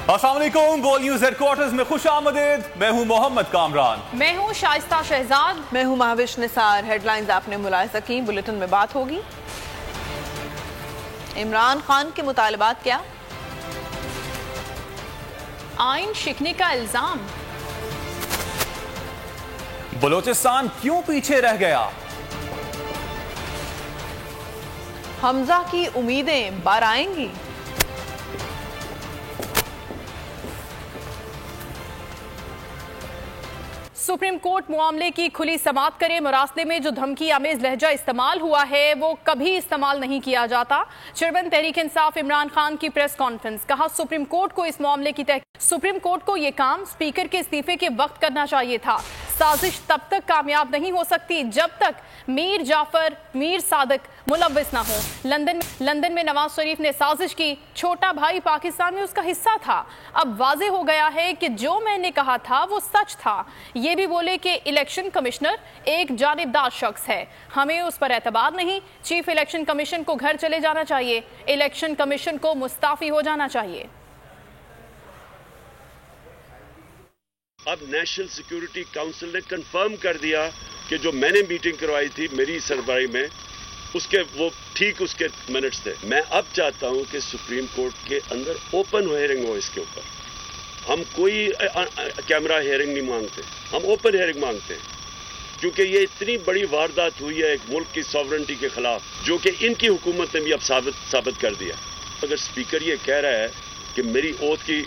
अस्सलाम वालेकुम। बोल न्यूज़ हेडक्वार्टर्स में खुश आमदीद। मैं हूं मोहम्मद कामरान। मैं हूं शाइस्ता शहजाद। मैं हूं महाविश निसार। हेडलाइंस आपने मुलाहिजा की, बुलेटिन में बात होगी। इमरान खान के मुतालबात क्या? आइन शिकने का इल्जाम। बलोचिस्तान क्यों पीछे रह गया? हमजा की उम्मीदें बार आएंगी। सुप्रीम कोर्ट मामले की खुली समाअत करे। मुरासले में जो धमकी आमेज लहजा इस्तेमाल हुआ है वो कभी इस्तेमाल नहीं किया जाता। चेयरमैन तहरीक इंसाफ इमरान खान की प्रेस कॉन्फ्रेंस। कहा सुप्रीम कोर्ट को इस मामले की सुप्रीम कोर्ट को ये काम स्पीकर के इस्तीफे के वक्त करना चाहिए था। साजिश तब तक कामयाब नहीं हो सकती जब तक मीर जाफर मीर सादिक मुलव्विस ना हो। लंदन में नवाज शरीफ ने साजिश की। छोटा भाई पाकिस्तान में उसका हिस्सा था। अब वाज़ेह हो गया है कि जो मैंने कहा था वो सच था। ये भी बोले कि इलेक्शन कमिश्नर एक जानिबदार शख्स है, हमें उस पर एतबार नहीं। चीफ इलेक्शन कमीशन को घर चले जाना चाहिए। इलेक्शन कमीशन को मुस्ताफी हो जाना चाहिए। अब नेशनल सिक्योरिटी काउंसिल ने कंफर्म कर दिया कि जो मैंने मीटिंग करवाई थी मेरी सरबराही में उसके वो ठीक उसके मिनट्स थे। मैं अब चाहता हूं कि सुप्रीम कोर्ट के अंदर ओपन हियरिंग हो इसके ऊपर। हम कोई कैमरा हियरिंग नहीं मांगते, हम ओपन हियरिंग मांगते हैं, क्योंकि ये इतनी बड़ी वारदात हुई है एक मुल्क की सॉवरेनिटी के खिलाफ, जो कि इनकी हुकूमत ने भी अब साबित कर दिया। अगर स्पीकर ये कह रहा है कि मेरी ओथ की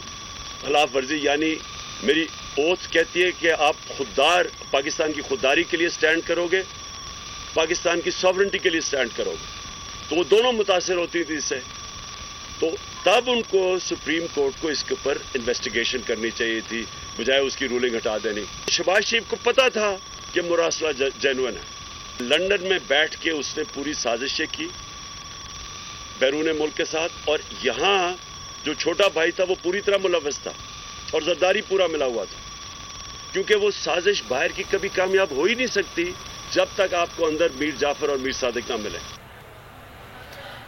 खिलाफ वर्जी, यानी मेरी ओथ कहती है कि आप खुददार पाकिस्तान की खुददारी के लिए स्टैंड करोगे, पाकिस्तान की सॉवरेनिटी के लिए स्टैंड करोगे, तो वो दोनों मुतासिर होती थी इससे। तो तब उनको सुप्रीम कोर्ट को इसके ऊपर इन्वेस्टिगेशन करनी चाहिए थी, बजाय उसकी रूलिंग हटा देनी। शहबाज शरीफ को पता था कि मुरासला जेन्युइन है। लंदन में बैठ के उसने पूरी साजिशें की बैरून मुल्क के साथ, और यहां जो छोटा भाई था वो पूरी तरह मुलव्वस था और जरदारी पूरा मिला हुआ था, क्योंकि वो साजिश बाहर की कभी कामयाब हो ही नहीं सकती जब तक आपको अंदर मीर जाफर और मीर सादिक ना मिले।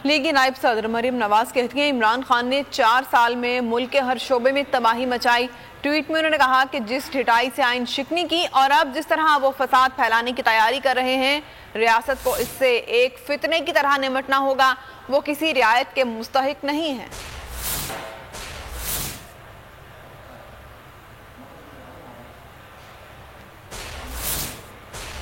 लीगी नायब सदर मरियम नवाज कहती हैं इमरान खान ने 4 साल में मुल्क के हर शोबे में तबाही मचाई। ट्वीट में उन्होंने कहा कि जिस ढिठाई से आइन शिकनी की और अब जिस तरह वो फसाद फैलाने की तैयारी कर रहे हैं, रियासत को इससे एक फितने की तरह निमटना होगा। वो किसी रियायत के मुस्तहिक नहीं है।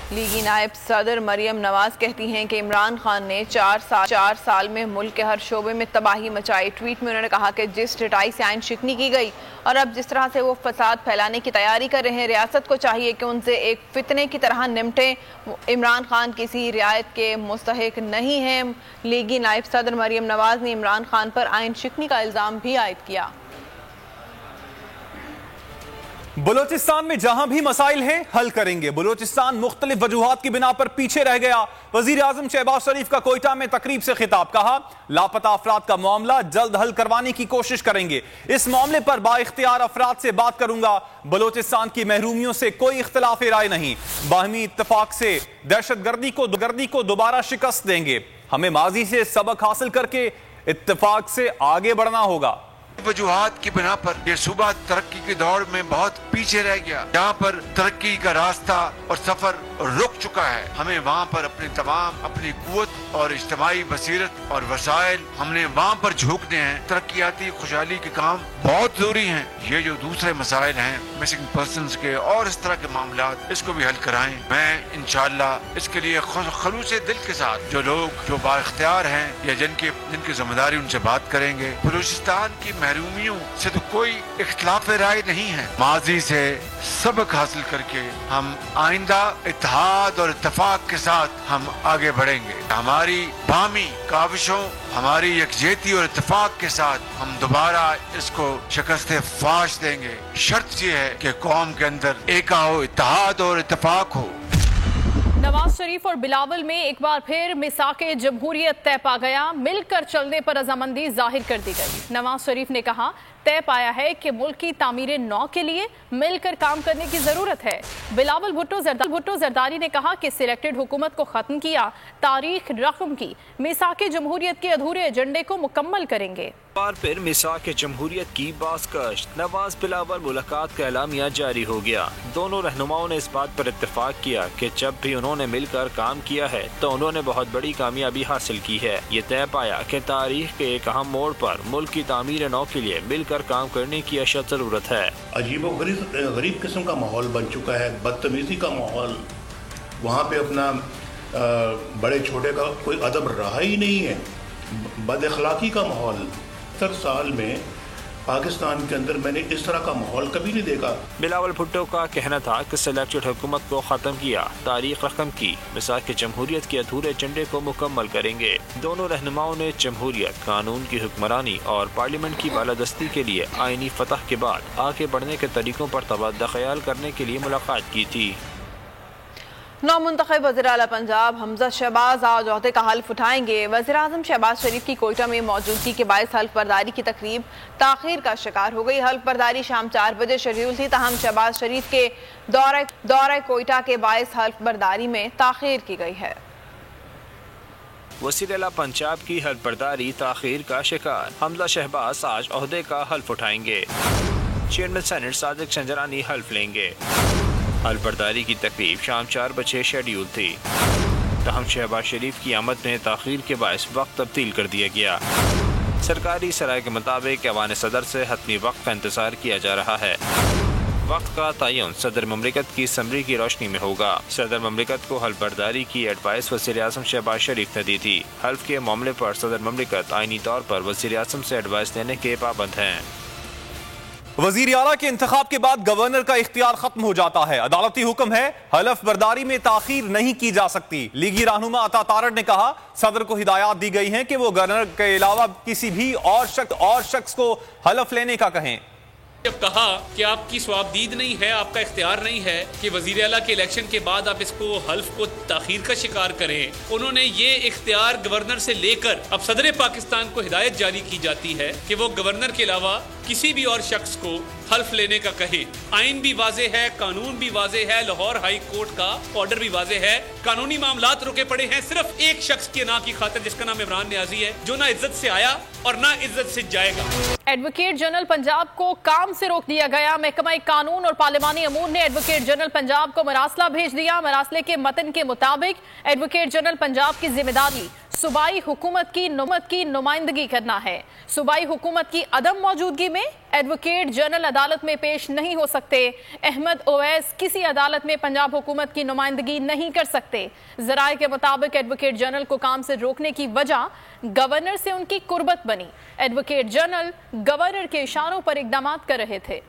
लीगी नायब सदर मरियम नवाज कहती हैं कि इमरान खान ने 4 साल में मुल्क के हर शोबे में तबाही मचाई। ट्वीट में उन्होंने कहा कि जिस ढिठाई से आइन शिकनी की गई और अब जिस तरह से वो फसाद फैलाने की तैयारी कर रहे हैं, रियासत को चाहिए कि उनसे एक फितने की तरह निमटें। इमरान खान किसी रियायत के मुस्तहिक नहीं हैं। लीगी नायब सदर मरियम नवाज ने इमरान खान पर आइन शिकनी का इल्ज़ाम भी आयद किया। बलोचिस्तान में जहां भी मसाइल हैं हल करेंगे। बलोचिस्तान मुख्तलिफ वजूहात की बिना पर पीछे रह गया। वजीर आजम शहबाज शरीफ का कोयटा में तकरीब से खिताब। कहा लापता अफराद का मामला जल्द हल करवाने की कोशिश करेंगे। इस मामले पर बाइख्तियार अफराद से बात करूंगा। बलोचिस्तान की महरूमियों से कोई इख्तिलाफ राय नहीं। बाहमी इत्तफाक से दहशतगर्दी को दोबारा शिकस्त देंगे। हमें माजी से सबक हासिल करके इत्तफाक से आगे बढ़ना होगा। वजूहात की बिना पर यह सूबा तरक्की की दौड़ में बहुत पीछे रह गया। यहाँ पर तरक्की का रास्ता और सफर रुक चुका है। हमें वहाँ पर अपनी कुव्वत और इज्तिमाई बसीरत और वसाइल हमने वहाँ पर झोंकने हैं। तरक्याती खुशहाली के काम बहुत जरूरी हैं। ये जो दूसरे मसाइल हैं मिसिंग पर्सन्स के और इस तरह के मामलात, इसको भी हल कराएं। मैं इंशाअल्लाह इसके लिए खलूस दिल के साथ जो लोग जो बाइख्तियार हैं या जिनकी जिम्मेदारी उनसे बात करेंगे। बलूचिस्तान की महरूमियों से तो कोई इख्तिलाफ राय नहीं है। माजी से सबक हासिल करके हम आइंदा इत्तेहाद और इत्तेफाक के साथ हम आगे बढ़ेंगे। हमारी बामी काविशों, हमारी यकजहती और इत्तेफाक के साथ हम दोबारा इसको शिकस्त फाश देंगे। शर्त यह है कि कौम के अंदर एका हो, इत्तेहाद और इत्तेफाक हो। नवाज नवाज शरीफ और बिलावल में एक बार फिर मिसाके जमहूरियत तय पा गया। मिलकर चलने पर रजामंदी जाहिर कर दी गई। नवाज शरीफ ने कहा तय पाया है कि मुल्क की तामीर नौ के लिए मिलकर काम करने की जरूरत है। बिलावल भुट्टो जरदारी ने कहा कि सिलेक्टेड हुकूमत को खत्म किया, तारीख रकम की, मिसाके जमहूरियत के अधूरे एजेंडे को मुकम्मल करेंगे। बार फिर मिसाके जमहूरियत की बाज़गश्त। नवाज बिलावल मुलाकात का एलामिया जारी हो गया। दोनों रहनुमाओं ने इस बात पर इत्तेफाक किया कि जब भी उन्होंने मिलकर काम किया है तो उन्होंने बहुत बड़ी कामयाबी हासिल की है। ये तय पाया कि तारीख के एक अहम मोड़ पर मुल्क की तामीर नौ के लिए मिलकर काम करने की अशद जरूरत है। अजीबो गरीब किस्म का माहौल बन चुका है, बदतमीजी का माहौल, वहाँ पे अपना बड़े छोटे का कोई अदब रहा ही नहीं है, बदअखलाकी का माहौल। 70 साल में पाकिस्तान के अंदर मैंने इस तरह का माहौल कभी नहीं देखा। बिलावल भुट्टो का कहना था कि सिलेक्टेड हुकूमत को ख़त्म किया, तारीख रकम की, मिसाके जमहूरियत के अधूरे एजेंडे को मुकम्मल करेंगे। दोनों रहनुमाओं ने जमहूरियत, कानून की हुक्मरानी और पार्लियामेंट की बालादस्ती के लिए आईनी फतह के बाद आगे बढ़ने के तरीकों पर तबादला ख्याल करने के लिए मुलाकात की थी। नौमुंतखब वज़ीर आला पंजाब हमजा शहबाज आज ओहदे का हल्फ उठाएंगे। वज़ीर आज़म शहबाज शरीफ की कोयटा में मौजूदगी के बायस हल्फ बर्दारी की तकरीब ताख़ीर का शिकार हो गई। हल्फ बर्दारी शाम 4 बजे शेड्यूल थी, तहम शहबाज शरीफ के दौरे कोयटा के बायस हल्फ बर्दारी में ताख़ीर की गई है। वज़ीर आला पंजाब की हल्फ बर्दारी ताख़ीर का शिकार। हमजा शहबाज आज ओहदे का हल्फ उठाएंगे। चेयरमैन सेनेट सादिक चंजरानी हल्फ लेंगे। हल्फ बर्दारी की तकरीब शाम 4 बजे शेड्यूल थी, तहम शहबाज शरीफ की आमद में ताख़ीर के बायस वक्त तब्दील कर दिया गया। सरकारी सराय के मुताबिक ऐवान सदर से हतमी वक्त का इंतज़ार किया जा रहा है। वक्त का तयन सदर ममलिकत की समरी की रोशनी में होगा। सदर ममलिकत को हल्फ बर्दारी की एडवाइस वज़ीर आज़म शहबाज शरीफ ने दी थी। हल्फ के मामले पर सदर ममलिकत आईनी तौर पर वज़ीर आज़म से एडवाइस लेने के पाबंद हैं। वजीर आला के इंतखाब के बाद गवर्नर का इख्तियार खत्म हो जाता है। अदालती हुक्म है, हलफ बर्दारी में ताखीर नहीं की जा सकती। लीगी रहनुमा अता तारड़ ने कहा सदर को हिदायत दी गई है कि वो गवर्नर के अलावा किसी भी और शख्स को हलफ लेने का कहें। जब कहा कि आपकी स्वाबदीद नहीं है, आपका इख्तियार नहीं है कि वजीर आला के इलेक्शन के बाद आप इसको हल्फ को ताखीर का शिकार करें, उन्होंने ये इख्तियार गवर्नर से लेकर अब सदर पाकिस्तान को हिदायत जारी की जाती है कि वो गवर्नर के अलावा किसी भी और शख्स को हल्फ लेने का कहे। आइन भी वाजे है, कानून भी वाजे है, लाहौर हाई कोर्ट का ऑर्डर भी वाजे है। कानूनी मामलात रुके पड़े हैं सिर्फ एक शख्स के नाम की खातिर जिसका नाम इमरान नियाजी है, जो ना इज्जत से आया और ना इज्जत से जाएगा। एडवोकेट जनरल पंजाब को काम से रोक दिया गया। महकमा कानून और पार्लिमानी अमूर ने एडवोकेट जनरल पंजाब को मरासला भेज दिया। मरासले के मतन के मुताबिक एडवोकेट जनरल पंजाब की जिम्मेदारी सूबाई हुकूमत की नुमाइंदगी करना है। सूबाई हुकूमत की अदम मौजूदगी में एडवोकेट जनरल अदालत में पेश नहीं हो सकते। अहमद ओवैस किसी अदालत में पंजाब हुकूमत की नुमाइंदगी नहीं कर सकते। ज़राए के मुताबिक एडवोकेट जनरल को काम से रोकने की वजह गवर्नर से उनकी कुर्बत बनी। एडवोकेट जनरल गवर्नर के इशारों पर इकदाम कर रहे थे।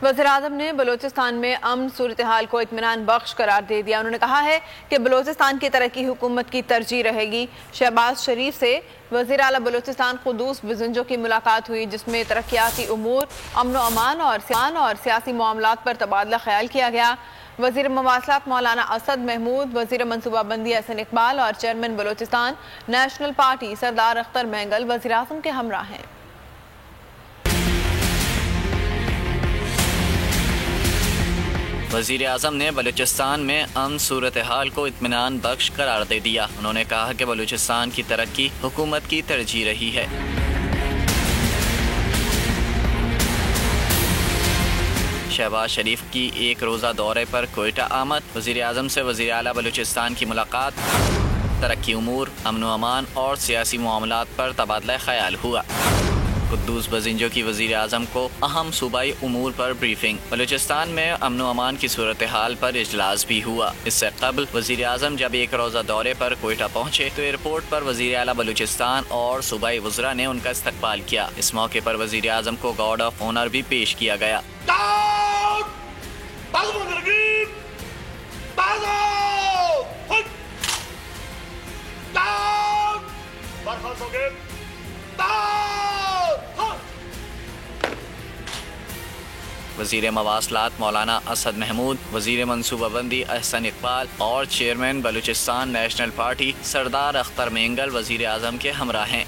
वज़ीर आज़म ने बलूचिस्तान में अमन सूरत हाल को इत्मीनान बख्श करार दे दिया। उन्होंने कहा है कि बलूचिस्तान की तरक्की हुकूमत की तरजीह रहेगी। शहबाज शरीफ से वज़ीर आला बलूचिस्तान खुदूस बिजुंजो की मुलाकात हुई, जिसमें तरक्याती उमूर, अमन व अमान और सियासी मामलात पर तबादला ख्याल किया गया। वज़ीर मवासलात मौलाना असद महमूद, वज़ीर मनसूबाबंदी एहसन इकबाल और चेयरमैन बलूचिस्तान नेशनल पार्टी सरदार अख्तर महंगल वज़ीर आज़म के हमरा हैं। वज़ीर आज़म ने बलूचिस्तान में अमन सूरत हाल को इत्मीनान बख्श करार दे दिया। उन्होंने कहा कि बलूचिस्तान की तरक्की हुकूमत की तरजीह रही है। शहबाज शरीफ की एक रोज़ा दौरे पर कोयटा आमद। वज़ीर आज़म से वज़ीर आला बलूचिस्तान की मुलाकात, तरक्की उमूर, अमन व अमान और सियासी मामलात पर तबादला ख्याल हुआ। खुदूस बिजुंजो की वज़ीर आज़म को अहम सूबाई उमूर पर ब्रीफिंग। बलूचिस्तान में अमन व अमान की सूरत हाल पर इजलास भी हुआ। इससे कबल वज़ीर आज़म जब एक रोज़ा दौरे पर कोयटा पहुँचे तो एयरपोर्ट पर वज़ीर आला बलूचिस्तान और सूबाई वज़रा ने उनका इस्तकबाल किया। इस मौके पर वज़ीर आज़म को गार्ड ऑफ ऑनर भी पेश किया गया। वजीर मवासलात मौलाना असद महमूद, वजीर मनसूबा बंदी अहसन इकबाल और चेयरमैन बलूचिस्तान नेशनल पार्टी सरदार अख्तर मेंगल वजीर आजम के हमरा हैं।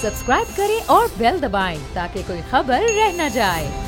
सब्सक्राइब करें और बेल दबाएं ताकि कोई खबर रह न जाए।